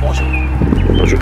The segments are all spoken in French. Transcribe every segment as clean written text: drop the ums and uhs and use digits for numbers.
Bonjour. Bonjour.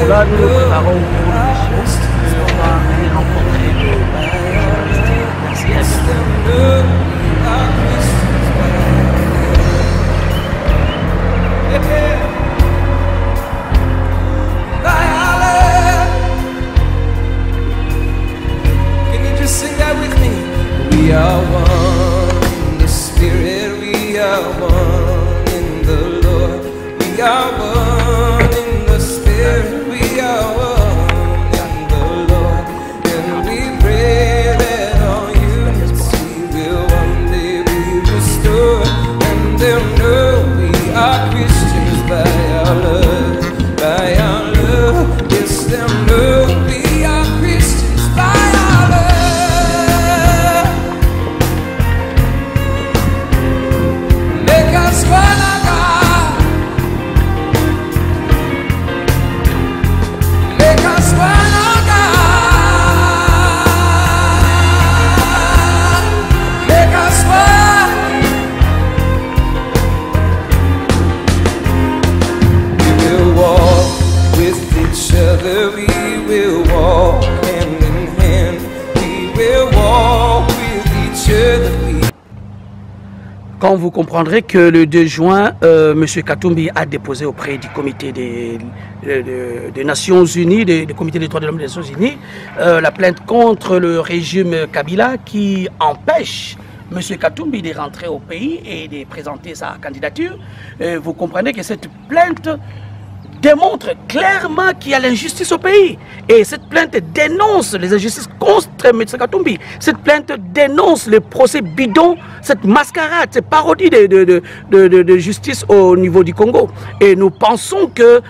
Là, nous nous préparons pour le mission. On va aller rencontrer le Merci à vous. Can you just sing that with me? We are one in the Spirit, we are one in the Lord, we are one in the Spirit, we are one in the Lord, and we pray that all unity will one day be restored, and they'll know we are Christians by our love, by our love. Yes, they'll know we are Christians by our love. Make us one, oh God. Make us one, oh God. Make us one. We will walk with each other. We will walk hand in hand. We will walk with each other. Quand vous comprendrez que le 2 juin, M. Katumbi a déposé auprès du comité des Nations Unies, du comité des droits de l'homme des Nations Unies, la plainte contre le régime Kabila qui empêche M. Katumbi de rentrer au pays et de présenter sa candidature. Vous comprenez que cette plainte démontre clairement qu'il y a l'injustice au pays. Et cette plainte dénonce les injustices contre M. Katumbi. Cette plainte dénonce le procès bidon, cette mascarade, cette parodie de justice au niveau du Congo. Et nous pensons que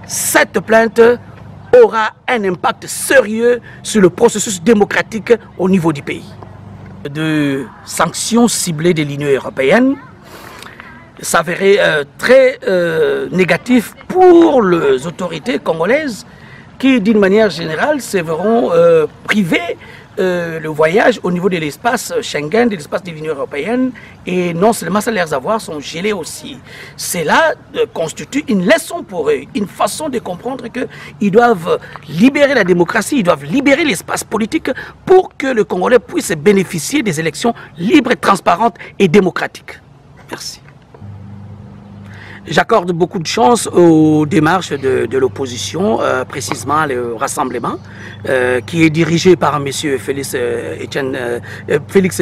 cette plainte aura un impact sérieux sur le processus démocratique au niveau du pays. De sanctions ciblées de l'Union européenne s'avérait très négatif pour les autorités congolaises qui, d'une manière générale, se verront privées le voyage au niveau de l'espace Schengen, de l'espace de l'Union européenne, et non seulement ça, leurs avoirs sont gelés aussi. Cela constitue une leçon pour eux, une façon de comprendre qu'ils doivent libérer la démocratie, ils doivent libérer l'espace politique pour que le Congolais puisse bénéficier des élections libres, transparentes et démocratiques. Merci. J'accorde beaucoup de chance aux démarches de l'opposition, précisément le rassemblement, qui est dirigé par M. Félix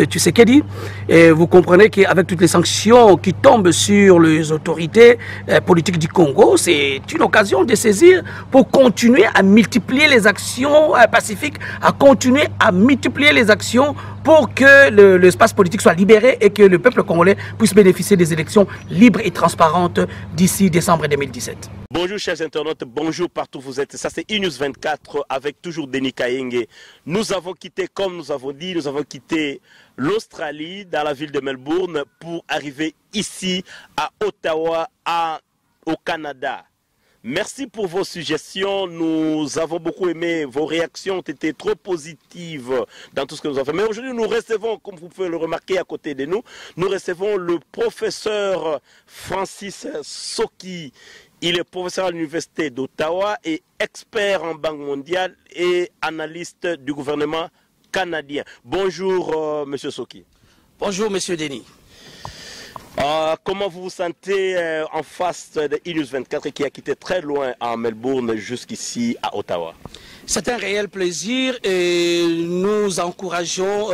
Tshisekedi. Et vous comprenez qu'avec toutes les sanctions qui tombent sur les autorités politiques du Congo, c'est une occasion de saisir pour continuer à multiplier les actions pacifiques, à continuer à multiplier les actions pour que l'espace politique soit libéré et que le peuple congolais puisse bénéficier des élections libres et transparentes d'ici décembre 2017. Bonjour chers internautes, bonjour partout où vous êtes. Ça c'est iNews 24 avec toujours Denis Kayenge. Nous avons quitté, comme nous avons dit, nous avons quitté l'Australie dans la ville de Melbourne pour arriver ici à Ottawa, au Canada. Merci pour vos suggestions, nous avons beaucoup aimé, vos réactions ont été trop positives dans tout ce que nous avons fait. Mais aujourd'hui nous recevons, comme vous pouvez le remarquer à côté de nous, nous recevons le professeur Francis Soki. Il est professeur à l'université d'Ottawa et expert en Banque mondiale et analyste du gouvernement canadien. Bonjour monsieur Soki. Bonjour monsieur Denis. Comment vous vous sentez en face de News 24 qui a quitté très loin à Melbourne jusqu'ici à Ottawa? C'est un réel plaisir et nous encourageons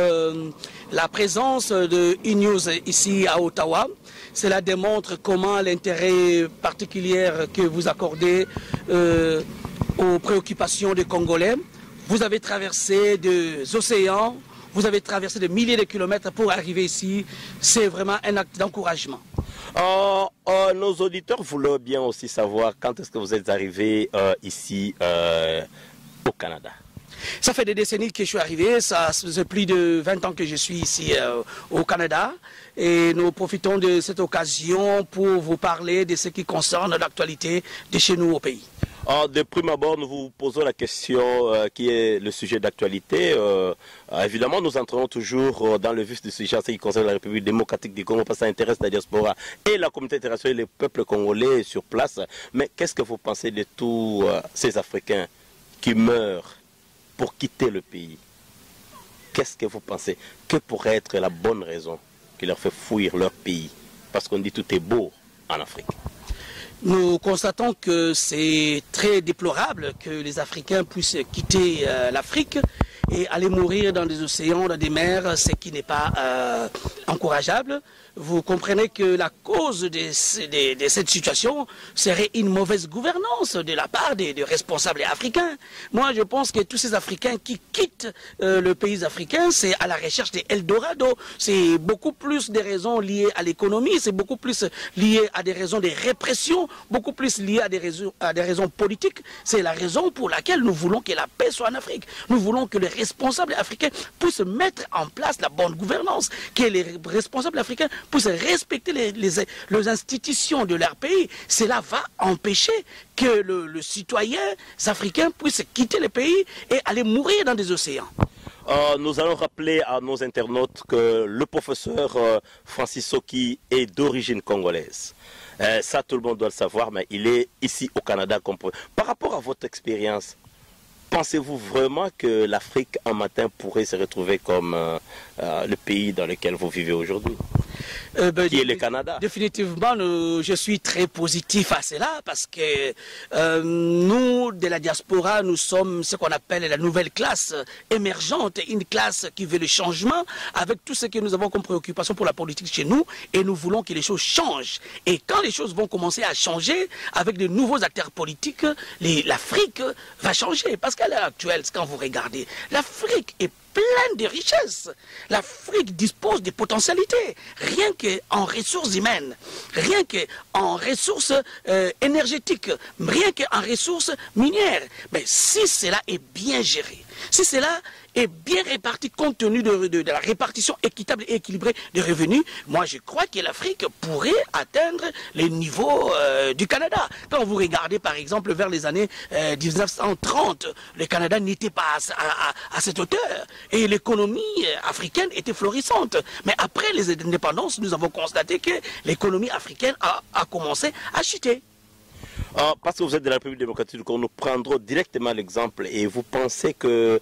la présence de E-News ici à Ottawa. Cela démontre comment l'intérêt particulier que vous accordez aux préoccupations des Congolais. Vous avez traversé des océans, vous avez traversé des milliers de kilomètres pour arriver ici. C'est vraiment un acte d'encouragement. Nos auditeurs voulaient bien aussi savoir quand est-ce que vous êtes arrivé ici au Canada. Ça fait des décennies que je suis arrivé, ça fait plus de 20 ans que je suis ici au Canada et nous profitons de cette occasion pour vous parler de ce qui concerne l'actualité de chez nous au pays. De prime abord, nous vous posons la question qui est le sujet d'actualité. Évidemment, nous entrons toujours dans le vif du sujet en ce qui concerne la République démocratique du Congo parce que ça intéresse la diaspora et la communauté internationale et les peuples congolais sur place. Mais qu'est-ce que vous pensez de tous ces Africains qui meurent pour quitter le pays? Qu'est-ce que vous pensez? Que pourrait être la bonne raison qui leur fait fuir leur pays? Parce qu'on dit tout est beau en Afrique. Nous constatons que c'est très déplorable que les Africains puissent quitter l'Afrique et aller mourir dans des océans, dans des mers, ce qui n'est pas encourageable. Vous comprenez que la cause de cette situation serait une mauvaise gouvernance de la part des responsables africains. Moi, je pense que tous ces Africains qui quittent le pays africain, c'est à la recherche des Eldorado. C'est beaucoup plus des raisons liées à l'économie, c'est beaucoup plus lié à des raisons de répression, beaucoup plus lié à des raisons politiques. C'est la raison pour laquelle nous voulons que la paix soit en Afrique. Nous voulons que les responsables africains puissent mettre en place la bonne gouvernance, que les responsables africains puissent respecter les institutions de leur pays. Cela va empêcher que le citoyen africain puisse quitter le pays et aller mourir dans des océans. Nous allons rappeler à nos internautes que le professeur Francis Soki est d'origine congolaise. Ça, tout le monde doit le savoir, mais il est ici au Canada. Par rapport à votre expérience, pensez-vous vraiment que l'Afrique, un matin, pourrait se retrouver comme le pays dans lequel vous vivez aujourd'hui? Qui est le Canada? Définitivement, je suis très positif à cela parce que nous, de la diaspora, nous sommes ce qu'on appelle la nouvelle classe émergente, une classe qui veut le changement avec tout ce que nous avons comme préoccupation pour la politique chez nous et nous voulons que les choses changent. Et quand les choses vont commencer à changer avec de nouveaux acteurs politiques, l'Afrique va changer parce qu'à l'heure actuelle, quand vous regardez, l'Afrique est pleine de richesses. L'Afrique dispose de potentialités, rien qu'en ressources humaines, rien qu'en ressources énergétiques, rien qu'en ressources minières. Mais si cela est bien géré, si cela est bien réparti compte tenu de la répartition équitable et équilibrée des revenus, moi je crois que l'Afrique pourrait atteindre les niveaux du Canada. Quand vous regardez par exemple vers les années 1930, le Canada n'était pas à cette hauteur et l'économie africaine était florissante. Mais après les indépendances, nous avons constaté que l'économie africaine a commencé à chuter. Parce que vous êtes de la République démocratique du Congo, nous prendrons directement l'exemple et vous pensez que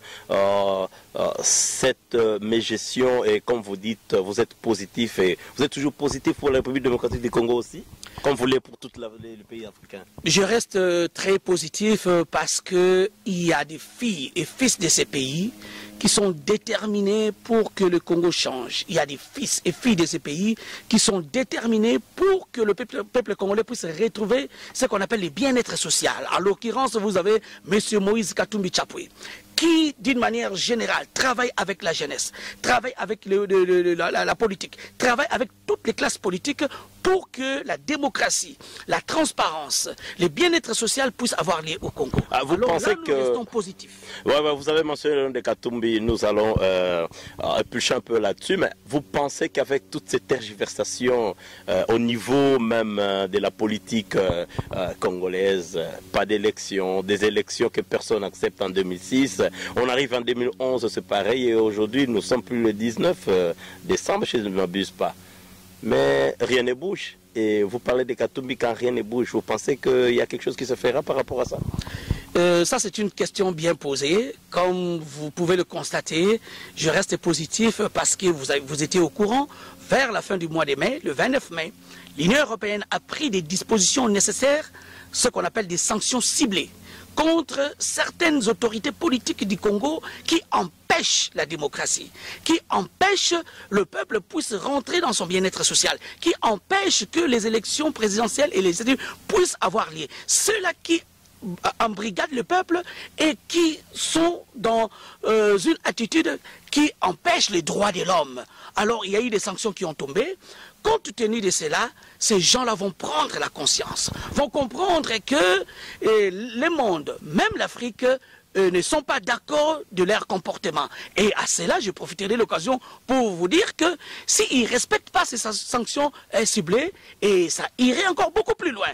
cette mégestion, et comme vous dites, vous êtes positif et vous êtes toujours positif pour la République démocratique du Congo aussi, comme vous l'êtes pour tous les pays africains? Je reste très positif parce qu'il y a des filles et fils de ces pays qui sont déterminés pour que le Congo change. Il y a des fils et filles de ces pays qui sont déterminés pour que le peuple congolais puisse retrouver ce qu'on appelle le bien-être social. En l'occurrence, vous avez M. Moïse Katumbi Chapwe, qui, d'une manière générale, travaille avec la jeunesse, travaille avec la politique, travaille avec toutes les classes politiques pour que la démocratie, la transparence, le bien-être social puissent avoir lieu au Congo. Vous pensez là, nous restons positifs. Ouais, vous avez mentionné le nom de Katumbi, nous allons éplucher un peu là-dessus, mais vous pensez qu'avec toutes ces tergiversations au niveau même de la politique congolaise, pas d'élections, des élections que personne n'accepte en 2006, on arrive en 2011, c'est pareil, et aujourd'hui nous sommes plus le 19 décembre, si je ne m'abuse pas. Mais rien ne bouge. Et vous parlez de Katumbi quand rien ne bouge. Vous pensez qu'il y a quelque chose qui se fera par rapport à ça? Ça, c'est une question bien posée. Comme vous pouvez le constater, je reste positif parce que vous étiez au courant. Vers la fin du mois de mai, le 29 mai, l'Union européenne a pris des dispositions nécessaires, ce qu'on appelle des sanctions ciblées, contre certaines autorités politiques du Congo qui empêchent la démocratie, qui empêchent le peuple puisse rentrer dans son bien-être social, qui empêchent que les élections présidentielles et les élections puissent avoir lieu. Ceux-là qui embrigadent le peuple et qui sont dans une attitude qui empêche les droits de l'homme. Alors il y a eu des sanctions qui ont tombé. Compte tenu de cela, ces gens-là vont prendre la conscience, vont comprendre que le monde, même l'Afrique, ne sont pas d'accord de leur comportement. Et à cela, je profiterai de l'occasion pour vous dire que s'ils ne respectent pas ces sanctions ciblées, et ça irait encore beaucoup plus loin.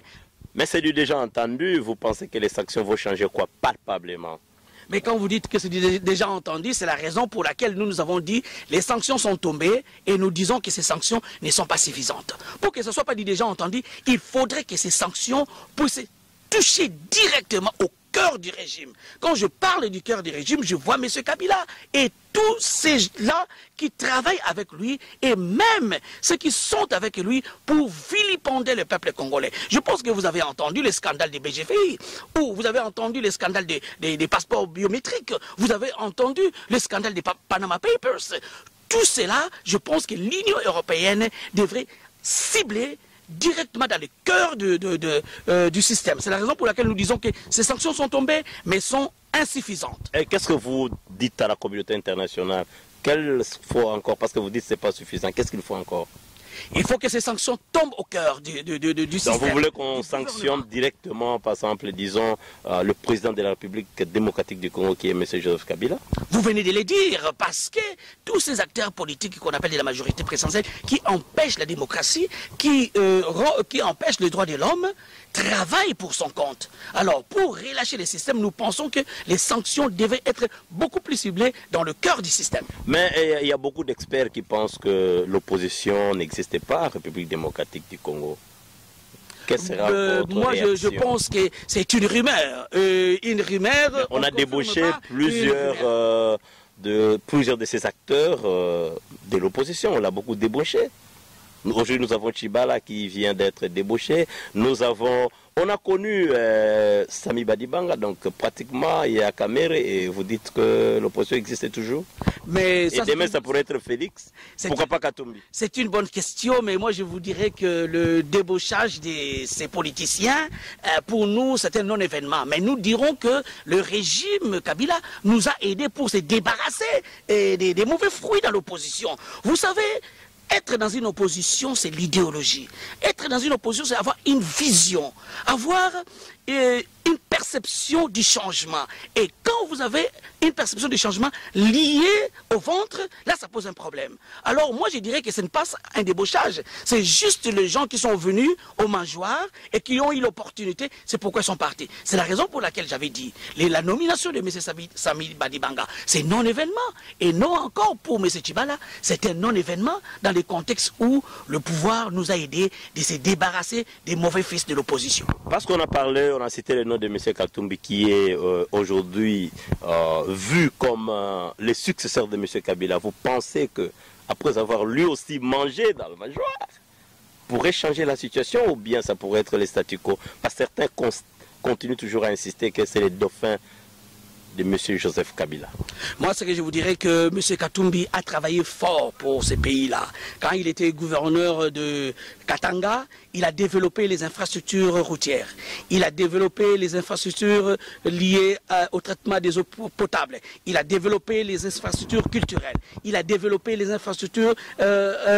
Mais c'est du déjà entendu, vous pensez que les sanctions vont changer quoi palpablement? Mais quand vous dites que c'est déjà entendu, c'est la raison pour laquelle nous avons dit les sanctions sont tombées et nous disons que ces sanctions ne sont pas suffisantes. Pour que ce ne soit pas dit déjà entendu, il faudrait que ces sanctions puissent toucher directement au cœur du régime. Quand je parle du cœur du régime, je vois M. Kabila et tous ces-là qui travaillent avec lui et même ceux qui sont avec lui pour vilipender le peuple congolais. Je pense que vous avez entendu le scandale des BGFI, ou vous avez entendu le scandale des passeports biométriques, vous avez entendu le scandale des Panama Papers. Tout cela, je pense que l'Union européenne devrait cibler directement dans le cœur du système. C'est la raison pour laquelle nous disons que ces sanctions sont tombées, mais sont insuffisantes. Et qu'est-ce que vous dites à la communauté internationale? Qu'il faut encore, parce que vous dites que ce n'est pas suffisant, qu'est-ce qu'il faut encore? Il faut que ces sanctions tombent au cœur du système. Donc vous voulez qu'on sanctionne directement, par exemple, disons, le président de la République démocratique du Congo, qui est M. Joseph Kabila? Vous venez de le dire, parce que tous ces acteurs politiques qu'on appelle de la majorité présidentielle, qui empêchent la démocratie, qui empêchent les droits de l'homme, travaillent pour son compte. Alors, pour relâcher le système, nous pensons que les sanctions devaient être beaucoup plus ciblées dans le cœur du système. Mais il y a beaucoup d'experts qui pensent que l'opposition n'existait pas en République démocratique du Congo. Quelle sera votre moi, réaction? je pense que c'est une rumeur. Une rumeur. On a débauché plusieurs de ces acteurs de l'opposition. On l'a beaucoup débauché. Aujourd'hui, nous avons Chibala qui vient d'être débauché. On a connu Sami Badibanga, donc pratiquement il y a Kamere, et vous dites que l'opposition existait toujours. Mais ça, et demain, ça pourrait être Félix. Pourquoi pas Katumbi? C'est une bonne question, mais moi je vous dirais que le débauchage de ces politiciens, pour nous, c'est un non-événement. Mais nous dirons que le régime Kabila nous a aidés pour se débarrasser des mauvais fruits dans l'opposition. Vous savez, être dans une opposition, c'est l'idéologie. Être dans une opposition, c'est avoir une vision, avoir une perception du changement. Et quand vous avez une perception du changement liée au ventre, là, ça pose un problème. Alors, moi, je dirais que ce n'est pas un débauchage. C'est juste les gens qui sont venus au mangeoire et qui ont eu l'opportunité. C'est pourquoi ils sont partis. C'est la raison pour laquelle j'avais dit la nomination de M. Sami Badibanga, c'est non-événement. Et non encore pour M. Chibala, c'est un non-événement dans le contexte où le pouvoir nous a aidés de se débarrasser des mauvais fils de l'opposition. Parce qu'on a parlé, on a cité le nom de M. Katumbi qui est aujourd'hui vu comme le successeur de M. Kabila. Vous pensez que après avoir lui aussi mangé dans le mangeoire, pourrait changer la situation ou bien ça pourrait être le statu quo? Parce que certains continuent toujours à insister que c'est les dauphins de M. Joseph Kabila. Moi, ce que je vous dirais que M. Katumbi a travaillé fort pour ces pays-là. Quand il était gouverneur de Katanga, il a développé les infrastructures routières. Il a développé les infrastructures liées au traitement des eaux potables. Il a développé les infrastructures culturelles. Il a développé les infrastructures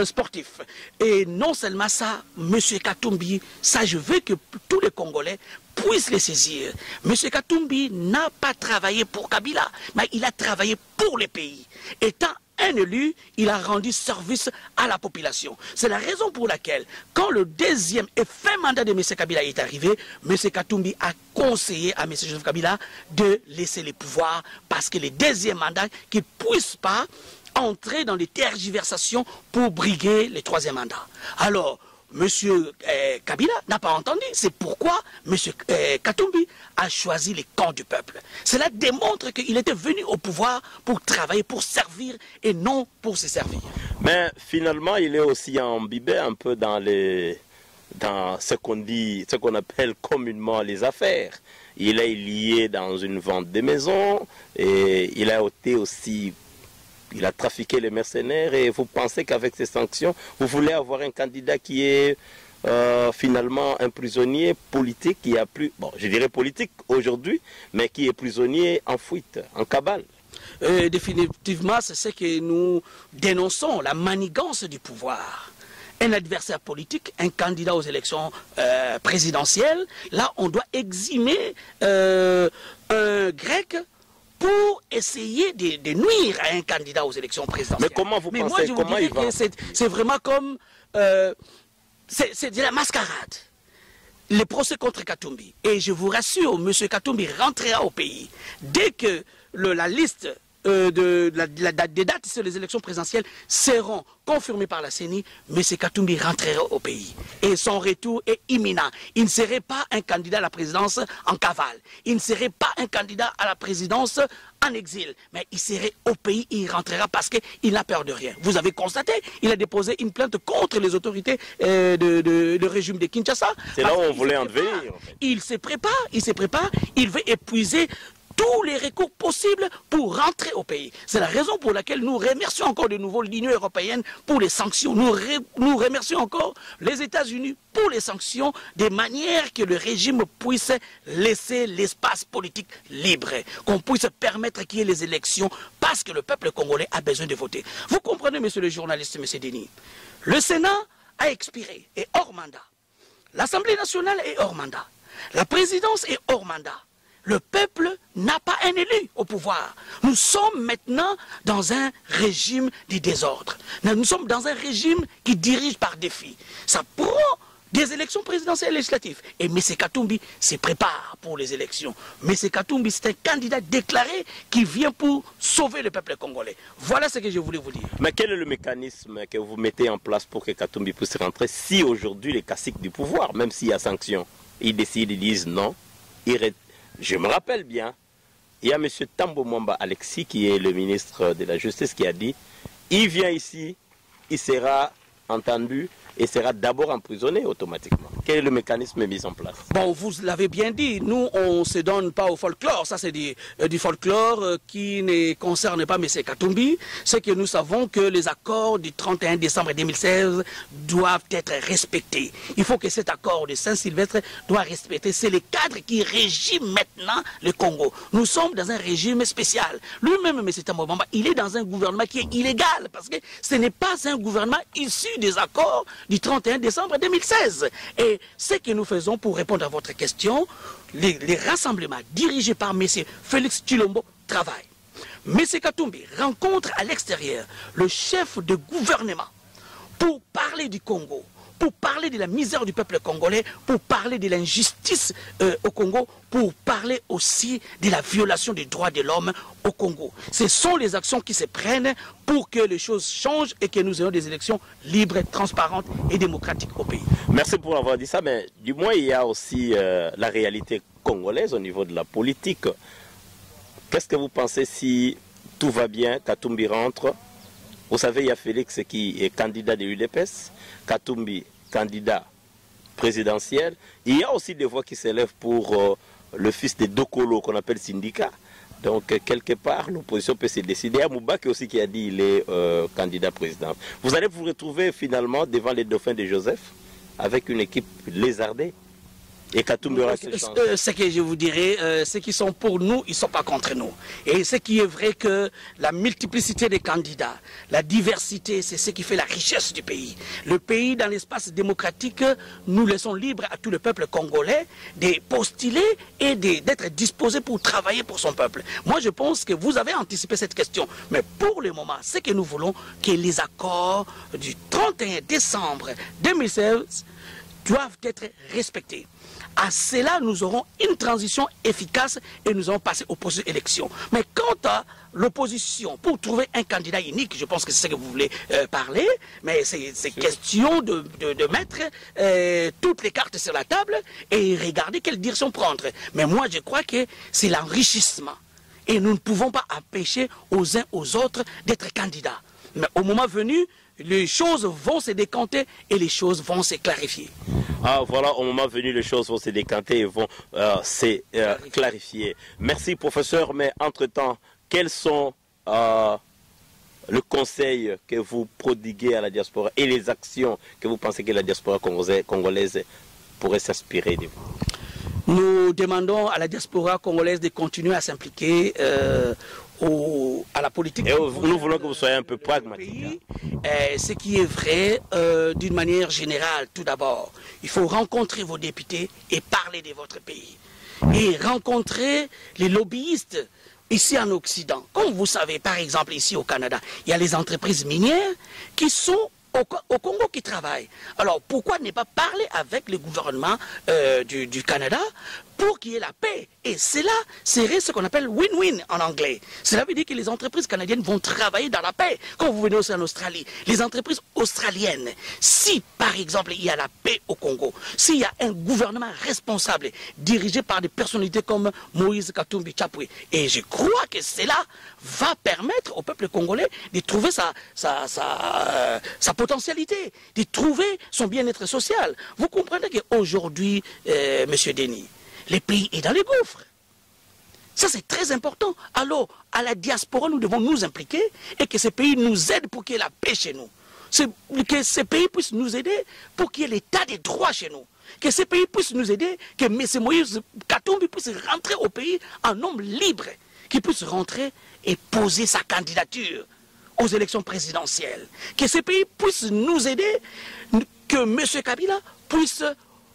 sportives. Et non seulement ça, M. Katumbi, ça je veux que tous les Congolais puissent les saisir. M. Katumbi n'a pas travaillé pour Kabila, mais il a travaillé pour le pays. Étant un élu, il a rendu service à la population. C'est la raison pour laquelle, quand le deuxième et fin mandat de M. Kabila est arrivé, M. Katumbi a conseillé à M. Joseph Kabila de laisser les pouvoirs parce que le deuxième mandat, qu'il ne puisse pas entrer dans les tergiversations pour briguer le troisième mandat. Alors, M. Kabila n'a pas entendu. C'est pourquoi M. Katumbi a choisi les camps du peuple. Cela démontre qu'il était venu au pouvoir pour travailler, pour servir et non pour se servir. Mais finalement, il est aussi imbibé un peu dans ce qu'on appelle communément les affaires. Il est lié dans une vente de maisons et il a été aussi... Il a trafiqué les mercenaires et vous pensez qu'avec ces sanctions, vous voulez avoir un candidat qui est finalement un prisonnier politique qui a plus, bon, je dirais politique aujourd'hui, mais qui est prisonnier en fuite, en cabale. Définitivement, c'est ce que nous dénonçons, la manigance du pouvoir. Un adversaire politique, un candidat aux élections présidentielles, là on doit exhumer un grec pour essayer de nuire à un candidat aux élections présidentielles. Mais comment vous pensez, comment il va? C'est vraiment comme... c'est de la mascarade. Les procès contre Katumbi. Et je vous rassure, M. Katumbi rentrera au pays. Dès que la liste des dates sur les élections présidentielles seront confirmées par la CENI, M. Katumbi rentrera au pays. Et son retour est imminent. Il ne serait pas un candidat à la présidence en cavale. Il ne serait pas un candidat à la présidence en exil. Mais il serait au pays, il rentrera parce qu'il n'a peur de rien. Vous avez constaté, il a déposé une plainte contre les autorités de régime de Kinshasa. C'est là où on voulait en venir. En fait. Il se prépare, il veut épuiser tous les recours possibles pour rentrer au pays. C'est la raison pour laquelle nous remercions encore de nouveau l'Union européenne pour les sanctions. Nous remercions encore les États-Unis pour les sanctions, de manière que le régime puisse laisser l'espace politique libre, qu'on puisse permettre qu'il y ait les élections, parce que le peuple congolais a besoin de voter. Vous comprenez, monsieur le journaliste, monsieur Denis, le Sénat a expiré, est hors mandat. L'Assemblée nationale est hors mandat. La présidence est hors mandat. Le peuple n'a pas un élu au pouvoir. Nous sommes maintenant dans un régime du désordre. Nous sommes dans un régime qui dirige par défi. Ça prend des élections présidentielles et législatives. Et M. Katumbi se prépare pour les élections. M. Katumbi, c'est un candidat déclaré qui vient pour sauver le peuple congolais. Voilà ce que je voulais vous dire. Mais quel est le mécanisme que vous mettez en place pour que Katumbi puisse rentrer si aujourd'hui les caciques du pouvoir, même s'il y a sanctions, ils décident, ils disent non, je me rappelle bien, il y a M. Tambo Mwamba Alexis, qui est le ministre de la Justice, qui a dit, il vient ici, il sera entendu et sera d'abord emprisonné automatiquement. Quel est le mécanisme mis en place? Bon, vous l'avez bien dit, nous, on ne se donne pas au folklore. Ça, c'est du folklore qui ne concerne pas M. Katumbi. C'est que nous savons que les accords du 31 décembre 2016 doivent être respectés. Il faut que cet accord de Saint-Sylvestre doit respecter. C'est le cadre qui régit maintenant le Congo. Nous sommes dans un régime spécial. Lui-même, M. Tambo Mwamba, il est dans un gouvernement qui est illégal parce que ce n'est pas un gouvernement issu des accords du 31 décembre 2016. Et ce que nous faisons pour répondre à votre question, les rassemblements dirigés par M. Félix Tshilombo travaillent. M. Katumbi rencontre à l'extérieur le chef de gouvernement pour parler du Congo, pour parler de la misère du peuple congolais, pour parler de l'injustice au Congo, pour parler aussi de la violation des droits de l'homme au Congo. Ce sont les actions qui se prennent pour que les choses changent et que nous ayons des élections libres, transparentes et démocratiques au pays. Merci pour avoir dit ça, mais du moins il y a aussi la réalité congolaise au niveau de la politique. Qu'est-ce que vous pensez si tout va bien, Katumbi rentre? Vous savez, il y a Félix qui est candidat de l'UDPS, Katumbi, candidat présidentiel. Il y a aussi des voix qui s'élèvent pour le fils de Dokolo, qu'on appelle syndicat. Donc, quelque part, l'opposition peut se décider. Il y a Moubaki aussi qui a dit qu'il est candidat président. Vous allez vous retrouver finalement devant les dauphins de Joseph, avec une équipe lézardée. Et Katumbi aura quelle chance? Ce que je vous dirais, ceux qui sont pour nous, ils ne sont pas contre nous. Et ce qui est vrai que la multiplicité des candidats, la diversité, c'est ce qui fait la richesse du pays. Le pays, dans l'espace démocratique, nous laissons libre à tout le peuple congolais de postuler et d'être disposé pour travailler pour son peuple. Moi, je pense que vous avez anticipé cette question. Mais pour le moment, ce que nous voulons, que les accords du 31 décembre 2016 doivent être respectés. À cela, nous aurons une transition efficace et nous allons passer aux prochaines élections. Mais quant à l'opposition, pour trouver un candidat unique, je pense que c'est ce que vous voulez parler, mais c'est question de mettre toutes les cartes sur la table et regarder quelle direction prendre. Mais moi, je crois que c'est l'enrichissement. Et nous ne pouvons pas empêcher aux uns aux autres d'être candidats. Mais au moment venu, les choses vont se décanter et les choses vont se clarifier. Ah, voilà, au moment venu, les choses vont se décanter et vont se clarifier. Merci, professeur. Mais entre-temps, quels sont le conseil que vous prodiguez à la diaspora et les actions que vous pensez que la diaspora congolaise pourrait s'inspirer de vous? Nous demandons à la diaspora congolaise de continuer à s'impliquer à la politique. Et nous voulons que vous soyez un peu pragmatique. Ce qui est vrai, d'une manière générale, tout d'abord, il faut rencontrer vos députés et parler de votre pays. Et rencontrer les lobbyistes ici en Occident. Comme vous savez, par exemple, ici au Canada, il y a les entreprises minières qui sont au Congo qui travaillent. Alors pourquoi ne pas parler avec le gouvernement du Canada pour qu'il y ait la paix? Et cela serait ce qu'on appelle win-win en anglais. Cela veut dire que les entreprises canadiennes vont travailler dans la paix. Quand vous venez aussi en Australie, les entreprises australiennes, si par exemple il y a la paix au Congo, s'il y a un gouvernement responsable dirigé par des personnalités comme Moïse Katumbi Chapwe, et je crois que cela va permettre au peuple congolais de trouver sa potentialité, de trouver son bien-être social. Vous comprenez qu'aujourd'hui, Monsieur Denis, le pays est dans les gouffres. Ça, c'est très important. Alors, à la diaspora, nous devons nous impliquer et que ce pays nous aide pour qu'il y ait la paix chez nous. Que ce pays puisse nous aider pour qu'il y ait l'état des droits chez nous. Que ce pays puisse nous aider, que M. Moïse Katumbi puisse rentrer au pays en homme libre, qu'il puisse rentrer et poser sa candidature aux élections présidentielles. Que ce pays puisse nous aider, que M. Kabila puisse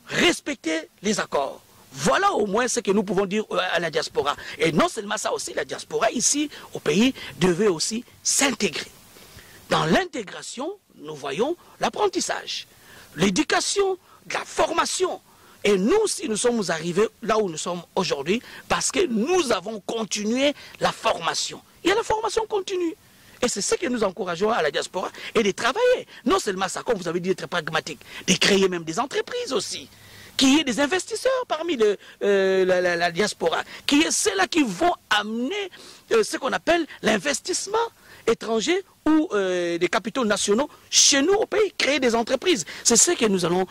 respecter les accords. Voilà au moins ce que nous pouvons dire à la diaspora. Et non seulement ça aussi, la diaspora ici au pays devait aussi s'intégrer. Dans l'intégration, nous voyons l'apprentissage, l'éducation, la formation. Et nous, si nous sommes arrivés là où nous sommes aujourd'hui, parce que nous avons continué la formation. Il y a la formation continue. Et c'est ce que nous encourageons à la diaspora et de travailler. Non seulement ça, comme vous avez dit, d'être pragmatique, de créer même des entreprises aussi. Qu'il y ait des investisseurs parmi la diaspora, qu'il y ait ceux-là qui vont amener ce qu'on appelle l'investissement étranger ou des capitaux nationaux chez nous au pays, créer des entreprises. C'est ce que nous allons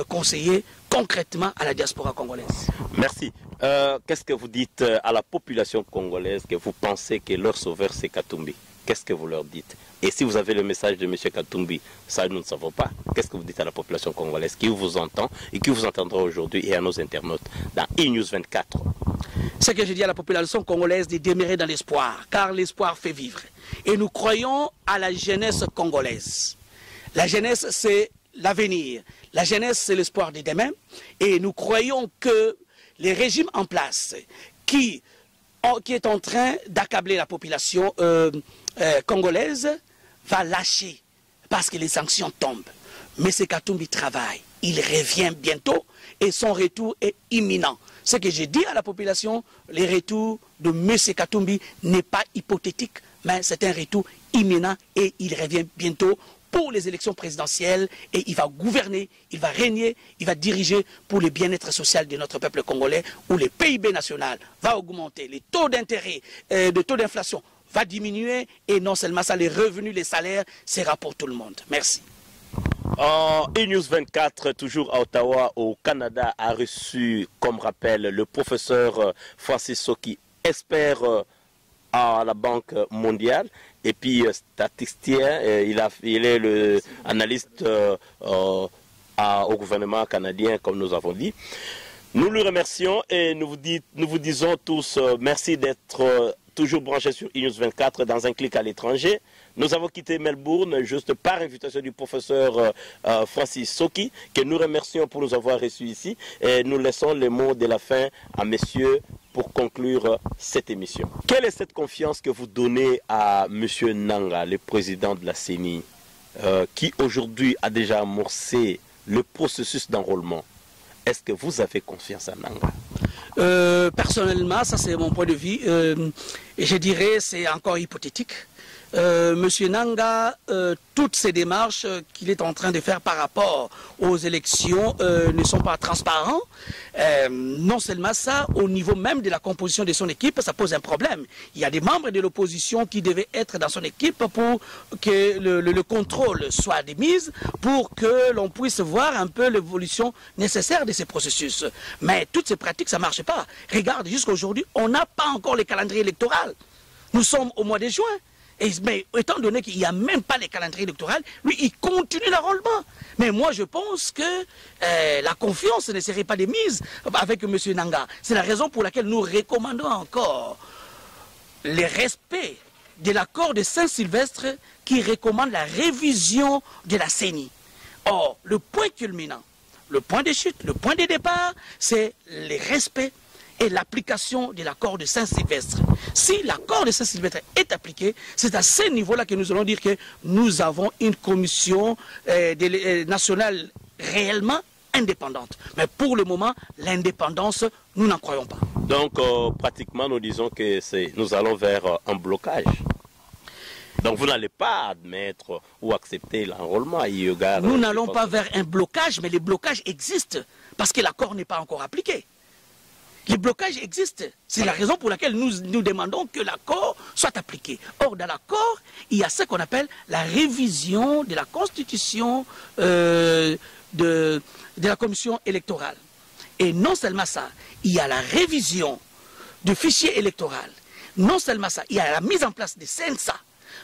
conseiller concrètement à la diaspora congolaise. Merci. Qu'est-ce que vous dites à la population congolaise que vous pensez que leur sauveur c'est Katumbi? Qu'est-ce que vous leur dites? Et si vous avez le message de M. Katumbi, ça nous ne savons pas. Qu'est-ce que vous dites à la population congolaise qui vous entend et qui vous entendra aujourd'hui et à nos internautes dans E-News 24? Ce que je dis à la population congolaise de demeurer dans l'espoir, car l'espoir fait vivre. Et nous croyons à la jeunesse congolaise. La jeunesse, c'est l'avenir. La jeunesse, c'est l'espoir de demain. Et nous croyons que les régimes en place qui est en train d'accabler la population congolaise va lâcher parce que les sanctions tombent. Mais M. Katumbi travaille, il revient bientôt et son retour est imminent. Ce que j'ai dit à la population, le retour de M. Katumbi n'est pas hypothétique, mais c'est un retour imminent et il revient bientôt pour les élections présidentielles et il va gouverner, il va régner, il va diriger pour le bien-être social de notre peuple congolais où le PIB national va augmenter, les taux d'intérêt, le taux d'inflation va diminuer et non seulement ça, les revenus, les salaires sera pour tout le monde. Merci. E-News 24, toujours à Ottawa, au Canada, a reçu comme rappel le professeur Francis Soki, expert à la Banque mondiale et puis statisticien. Il est le analyste au gouvernement canadien, comme nous avons dit. Nous le remercions et nous vous disons tous merci d'être toujours branchés sur E-News 24 dans un clic à l'étranger. Nous avons quitté Melbourne juste par invitation du professeur Francis Soki, que nous remercions pour nous avoir reçus ici. Et nous laissons les mots de la fin à messieurs pour conclure cette émission. Quelle est cette confiance que vous donnez à monsieur Nanga, le président de la CENI, qui aujourd'hui a déjà amorcé le processus d'enrôlement, est-ce que vous avez confiance en Nanga? Personnellement, ça c'est mon point de vue, et je dirais c'est encore hypothétique. Monsieur Nanga, toutes ces démarches qu'il est en train de faire par rapport aux élections ne sont pas transparentes. Non seulement ça, au niveau même de la composition de son équipe, ça pose un problème. Il y a des membres de l'opposition qui devaient être dans son équipe pour que le contrôle soit démise, pour que l'on puisse voir un peu l'évolution nécessaire de ces processus. Mais toutes ces pratiques, ça ne marche pas. Regarde, jusqu'à aujourd'hui, on n'a pas encore le calendrier électoral. Nous sommes au mois de juin. Mais étant donné qu'il n'y a même pas les calendriers électoraux, lui, il continue l'enrôlement. Mais moi, je pense que la confiance ne serait pas démise avec M. Nanga. C'est la raison pour laquelle nous recommandons encore le respect de l'accord de Saint-Sylvestre qui recommande la révision de la CENI. Or, le point culminant, le point de chute, le point de départ, c'est le respect et l'application de l'accord de Saint-Sylvestre. Si l'accord de Saint-Sylvestre est appliqué, c'est à ce niveau-là que nous allons dire que nous avons une commission nationale réellement indépendante. Mais pour le moment, l'indépendance, nous n'en croyons pas. Donc, pratiquement, nous disons que nous allons vers un blocage. Donc, vous n'allez pas admettre ou accepter l'enrôlement à Iogar. Nous n'allons pas vers un blocage, mais les blocages existent parce que l'accord n'est pas encore appliqué. Les blocages existent. C'est la raison pour laquelle nous demandons que l'accord soit appliqué. Or, dans l'accord, il y a ce qu'on appelle la révision de la constitution de la commission électorale. Et non seulement ça, il y a la révision du fichier électoral. Non seulement ça, il y a la mise en place des CENSA.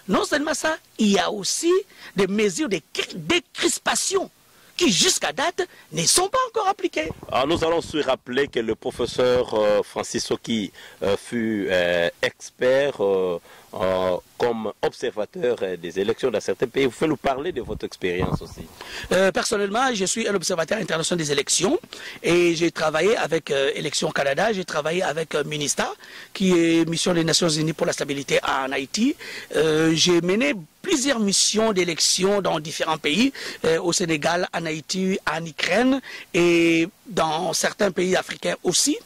Non seulement ça, il y a aussi des mesures de décrispation qui jusqu'à date ne sont pas encore appliquées. Alors nous allons se rappeler que le professeur Francis Oki fut expert comme observateur des élections dans certains pays. Vous pouvez nous parler de votre expérience aussi? Personnellement, je suis un observateur international des élections et j'ai travaillé avec Élections Canada, j'ai travaillé avec MINISTA, qui est Mission des Nations Unies pour la stabilité en Haïti. J'ai mené plusieurs missions d'élections dans différents pays, au Sénégal, en Haïti, en Ukraine et dans certains pays africains aussi.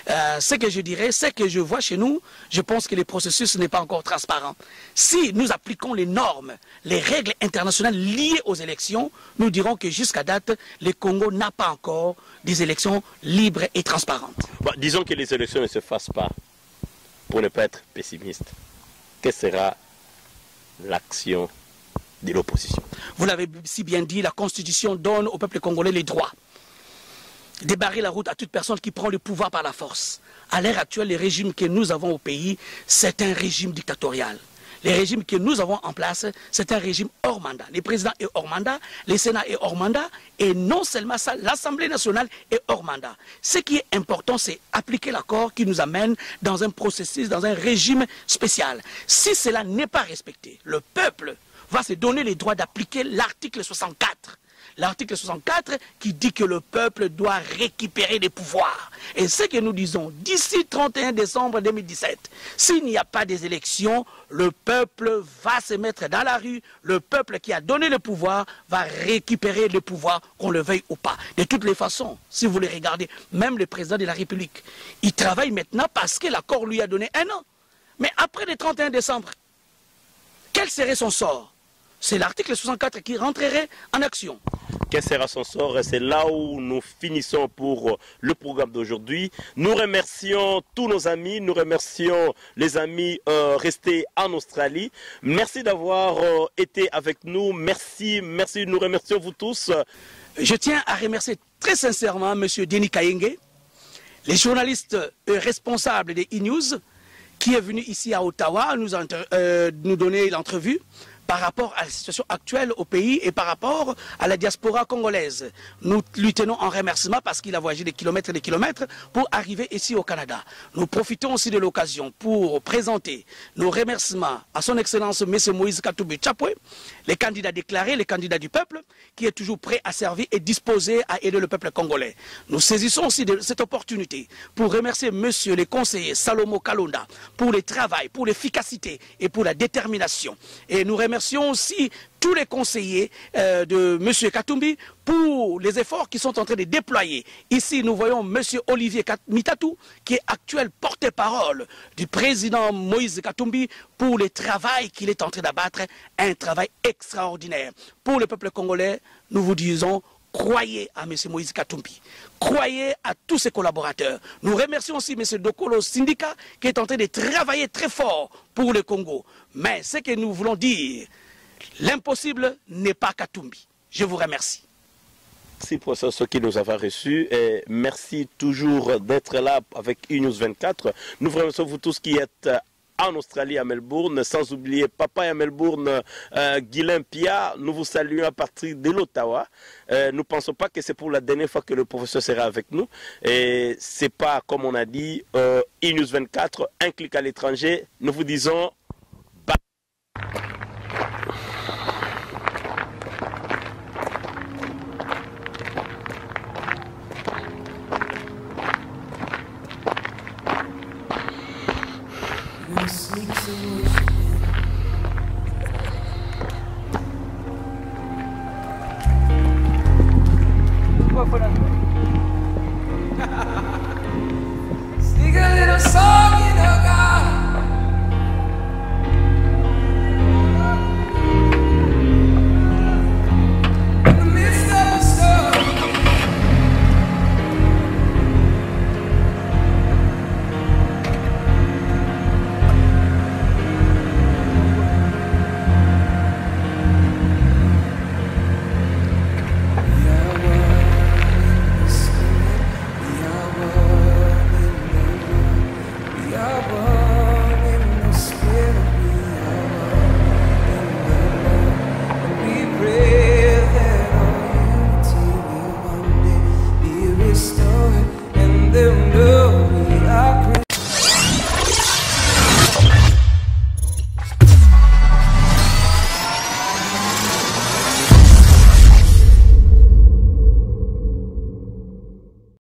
Ce que je dirais, ce que je vois chez nous, je pense que le processus n'est pas encore transparent. Si nous appliquons les normes, les règles internationales liées aux élections, nous dirons que jusqu'à date, le Congo n'a pas encore des élections libres et transparentes. Bon, disons que les élections ne se fassent pas, pour ne pas être pessimiste. Quelle sera l'action de l'opposition? Vous l'avez si bien dit, la Constitution donne au peuple congolais les droits. Débarrer la route à toute personne qui prend le pouvoir par la force. À l'heure actuelle, le régime que nous avons au pays, c'est un régime dictatorial. Le régime que nous avons en place, c'est un régime hors mandat. Le président est hors mandat, le Sénat est hors mandat, et non seulement ça, l'Assemblée nationale est hors mandat. Ce qui est important, c'est appliquer l'accord qui nous amène dans un processus, dans un régime spécial. Si cela n'est pas respecté, le peuple va se donner les droits d'appliquer l'article 64. L'article 64 qui dit que le peuple doit récupérer des pouvoirs. Et ce que nous disons, d'ici 31 décembre 2017, s'il n'y a pas des élections, le peuple va se mettre dans la rue, le peuple qui a donné le pouvoir va récupérer le pouvoir, qu'on le veuille ou pas. De toutes les façons, si vous les regardez, même le président de la République, il travaille maintenant parce que l'accord lui a donné 1 an. Mais après le 31 décembre, quel serait son sort? C'est l'article 64 qui rentrerait en action. Quel sera son sort? Et c'est là où nous finissons pour le programme d'aujourd'hui. Nous remercions tous nos amis, nous remercions les amis restés en Australie. Merci d'avoir été avec nous. Merci, merci, nous remercions vous tous. Je tiens à remercier très sincèrement M. Denis Kayenge, les journalistes responsables des e-news, qui est venu ici à Ottawa nous donner l'entrevue par rapport à la situation actuelle au pays et par rapport à la diaspora congolaise. Nous lui tenons en remerciement parce qu'il a voyagé des kilomètres et des kilomètres pour arriver ici au Canada. Nous profitons aussi de l'occasion pour présenter nos remerciements à son Excellence M. Moïse Katumbi Tshapwe, les candidats déclarés, les candidats du peuple, qui est toujours prêt à servir et disposé à aider le peuple congolais. Nous saisissons aussi de cette opportunité pour remercier monsieur le conseiller Salomo Kalonda pour le travail, pour l'efficacité et pour la détermination. Et nous remercions aussi tous les conseillers de M. Katumbi pour les efforts qu'ils sont en train de déployer. Ici, nous voyons M. Olivier Mitatou, qui est actuel porte-parole du président Moïse Katumbi pour le travail qu'il est en train d'abattre, un travail extraordinaire. Pour le peuple congolais, nous vous disons, croyez à M. Moïse Katumbi. Croyez à tous ses collaborateurs. Nous remercions aussi M. Dokolo Syndicat qui est en train de travailler très fort pour le Congo. Mais ce que nous voulons dire, l'impossible n'est pas Katumbi. Je vous remercie. Merci pour ce qui nous avons reçu et merci toujours d'être là avec E-News 24. Nous remercions vous tous qui êtes en Australie, à Melbourne, sans oublier papa à Melbourne, Guylain Pia. Nous vous saluons à partir de l'Ottawa. Nous ne pensons pas que c'est pour la dernière fois que le professeur sera avec nous. Et c'est pas, comme on a dit, E-News 24, un clic à l'étranger. Nous vous disons bye. Sing a little song, you know, God. In the midst of the storm. Restored.